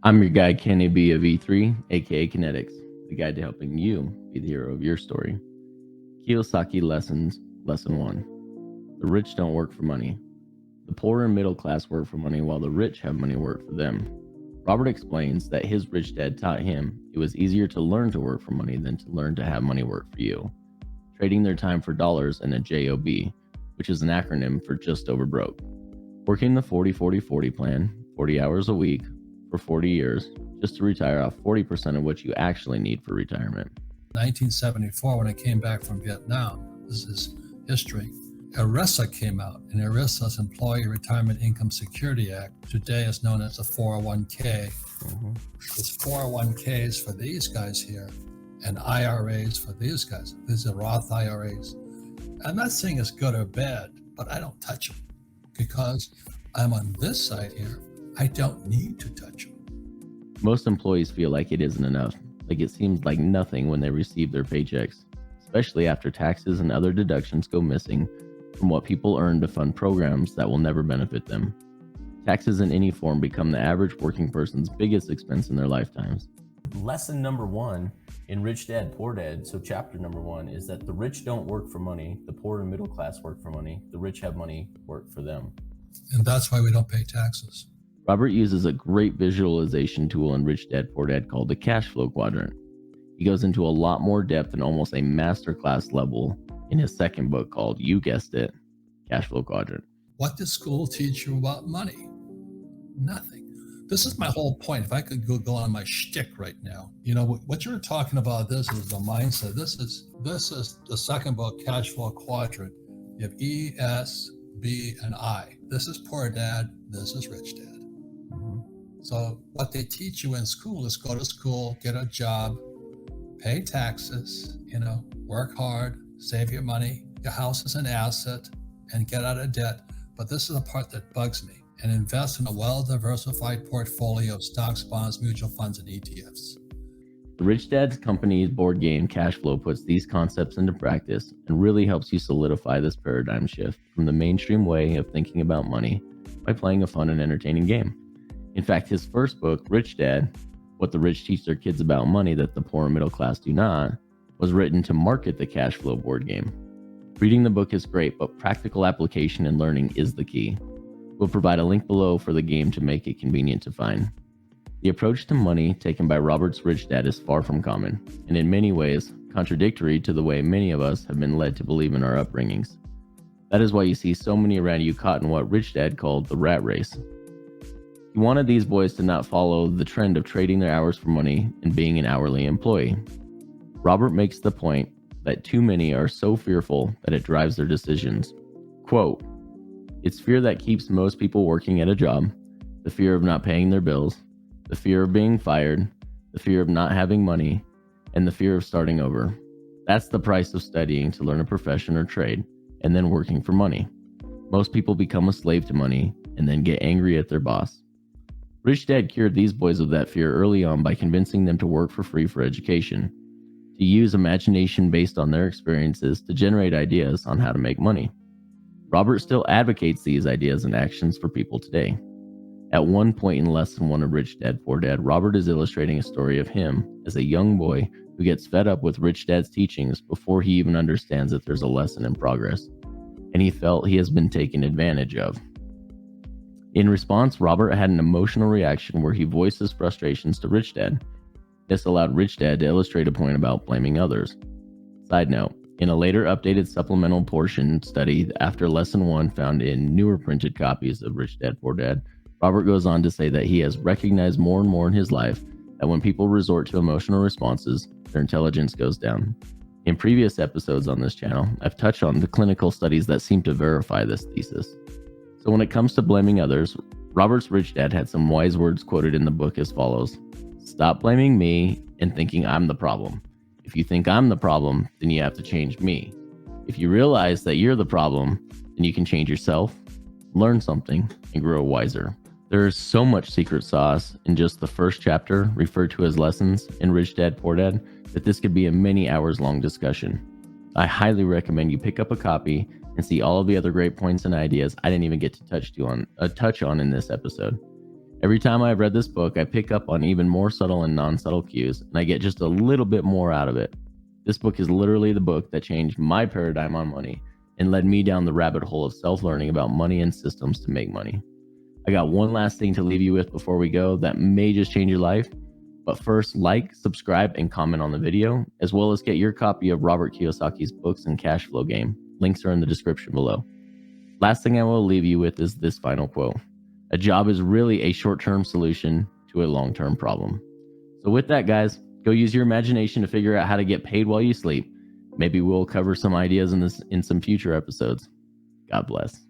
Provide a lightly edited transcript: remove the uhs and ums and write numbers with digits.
I'm your guy, Kenny B of E3, aka Kinetics, the guide to helping you be the hero of your story. Kiyosaki Lessons, Lesson 1. The rich don't work for money. The poor and middle class work for money while the rich have money work for them. Robert explains that his rich dad taught him it was easier to learn to work for money than to learn to have money work for you, trading their time for dollars and a JOB, which is an acronym for just over broke. Working the 40-40-40 plan, 40 hours a week, for 40 years, just to retire off 40% of what you actually need for retirement. 1974, when I came back from Vietnam, this is history, ERISA came out, and ERISA's Employee Retirement Income Security Act, today is known as the 401k. It's 401ks for these guys here, and IRAs for these guys. These are Roth IRAs. I'm not saying it's good or bad, but I don't touch them because I'm on this side here. I don't need to touch them. Most employees feel like it isn't enough, like it seems like nothing when they receive their paychecks, especially after taxes and other deductions go missing from what people earn to fund programs that will never benefit them. Taxes in any form become the average working person's biggest expense in their lifetimes. Lesson number 1 in Rich Dad, Poor Dad, so chapter number 1 is that the rich don't work for money, the poor and middle class work for money, the rich have money work for them. And that's why we don't pay taxes. Robert uses a great visualization tool in Rich Dad, Poor Dad called the cash flow quadrant. He goes into a lot more depth and almost a masterclass level in his second book called, you guessed it, Cash Flow Quadrant. What did school teach you about money? Nothing. This is my whole point. If I could go on my shtick right now, what you're talking about, this is the mindset. This is the second book, Cash Flow Quadrant. You have E, S, B, and I. This is Poor Dad. This is Rich Dad. So what they teach you in school is go to school, get a job, pay taxes, work hard, save your money, your house is an asset, and get out of debt. But this is the part that bugs me. And invest in a well-diversified portfolio of stocks, bonds, mutual funds, and ETFs. The Rich Dad's Company's board game Cash Flow puts these concepts into practice and really helps you solidify this paradigm shift from the mainstream way of thinking about money by playing a fun and entertaining game. In fact, his first book, Rich Dad, What the Rich Teach Their Kids About Money That the Poor and Middle Class Do Not, was written to market the cash flow board game. Reading the book is great, but practical application and learning is the key. We'll provide a link below for the game to make it convenient to find. The approach to money taken by Robert's Rich Dad is far from common, and in many ways, contradictory to the way many of us have been led to believe in our upbringings. That is why you see so many around you caught in what Rich Dad called the rat race. He wanted these boys to not follow the trend of trading their hours for money and being an hourly employee. Robert makes the point that too many are so fearful that it drives their decisions. Quote, "It's fear that keeps most people working at a job, the fear of not paying their bills, the fear of being fired, the fear of not having money, and the fear of starting over. That's the price of studying to learn a profession or trade, and then working for money. Most people become a slave to money and then get angry at their boss." Rich Dad cured these boys of that fear early on by convincing them to work for free for education, to use imagination based on their experiences to generate ideas on how to make money. Robert still advocates these ideas and actions for people today. At one point in Lesson 1 of Rich Dad, Poor Dad, Robert is illustrating a story of him as a young boy who gets fed up with Rich Dad's teachings before he even understands that there's a lesson in progress, and he felt he has been taken advantage of. In response, Robert had an emotional reaction where he voiced his frustrations to Rich Dad. This allowed Rich Dad to illustrate a point about blaming others. Side note, in a later updated supplemental portion study after Lesson 1 found in newer printed copies of Rich Dad, Poor Dad, Robert goes on to say that he has recognized more and more in his life that when people resort to emotional responses, their intelligence goes down. In previous episodes on this channel, I've touched on the clinical studies that seem to verify this thesis. So when it comes to blaming others, Robert's Rich Dad had some wise words quoted in the book as follows: "Stop blaming me and thinking I'm the problem. If you think I'm the problem, then you have to change me. If you realize that you're the problem, then you can change yourself, learn something, and grow wiser." There is so much secret sauce in just the first chapter, referred to as lessons in Rich Dad, Poor Dad, that this could be a many hours long discussion. I highly recommend you pick up a copy and see all of the other great points and ideas I didn't even get to touch on in this episode. Every time I've read this book, I pick up on even more subtle and non-subtle cues, and I get just a little bit more out of it. This book is literally the book that changed my paradigm on money and led me down the rabbit hole of self-learning about money and systems to make money. I got one last thing to leave you with before we go that may just change your life. But first, like, subscribe, and comment on the video, as well as get your copy of Robert Kiyosaki's books and cash flow game. Links are in the description below. Last thing I will leave you with is this final quote. A job is really a short-term solution to a long-term problem. So with that, guys, go use your imagination to figure out how to get paid while you sleep. Maybe we'll cover some ideas in some future episodes. God bless.